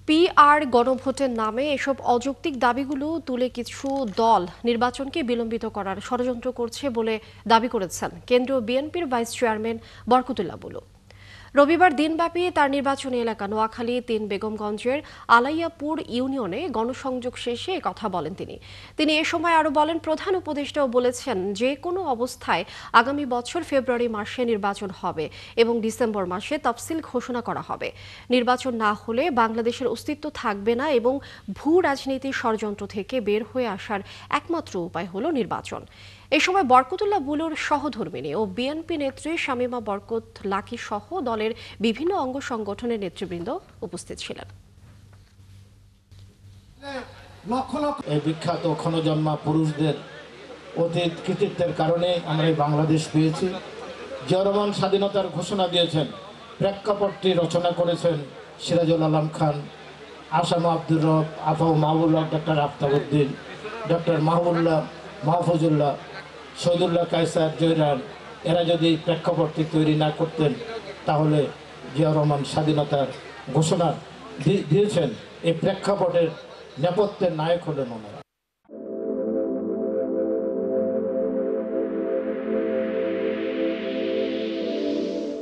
PR গণভোটের নামে এসব অযৌক্তিক দাবিগুলো তুলে কিছু দল নির্বাচনকে বিলম্বিত করার ষড়যন্ত্র করছে বলে দাবি করেছেন কেন্দ্রীয় বিএনপির ভাইস চেয়ারম্যান বরকতুল্লাহ বুলু। রবিবার দিনব্যাপী তার নির্বাচনী এলাকা নোয়াখালী ৩ বেগমগঞ্জের আলাইয়াপুর ইউনিয়নে গণসংযোগ শেষে কথা বলেন তিনি এ সময় আরও বলেন, প্রধান উপদেষ্টাও বলেছেন যে কোনো অবস্থায় আগামী বছর ফেব্রুয়ারি মাসে নির্বাচন হবে এবং ডিসেম্বর মাসে তফসিল ঘোষণা করা হবে। নির্বাচন না হলে বাংলাদেশের অস্তিত্ব থাকবে না এবং ভূ রাজনীতির ষড়যন্ত্র থেকে বের হয়ে আসার একমাত্র উপায় হলো নির্বাচন। এ সময় বরকতুল্লাহ বুলুর সহধর্মিণী ও বিএনপি নেত্রী শামীমা বরকত লাকী সহ দলের বিভিন্ন অঙ্গ সংগঠনের নেতৃবৃন্দ উপস্থিত ছিলেন। এই বিখ্যাত ক্ষণজন্মা পুরুষদের অতীত কৃতিত্বের কারণে আমরা এই বাংলাদেশ পেয়েছি। জিয়াউর রহমান স্বাধীনতার ঘোষণা দিয়েছেন, প্রেক্ষাপটটি রচনা করেছেন সিরাজুল আলম খান, আসাম আব্দুর রব, আফাউ মাহবুল্লাহ, ডক্টর আফতাবউদ্দিন, ডক্টর মাহবুল্লাহ, মাহফুজুল্লাহ, শহীদুল্লাহ কায়সার, জয়রান। এরা যদি প্রেক্ষাপটটি তৈরি না করতেন তাহলে জিয়াউর রহমান স্বাধীনতার ঘোষণা দিয়েছেন। এই প্রেক্ষাপটের নেপথ্যের নায়ক হলেন ওনারা।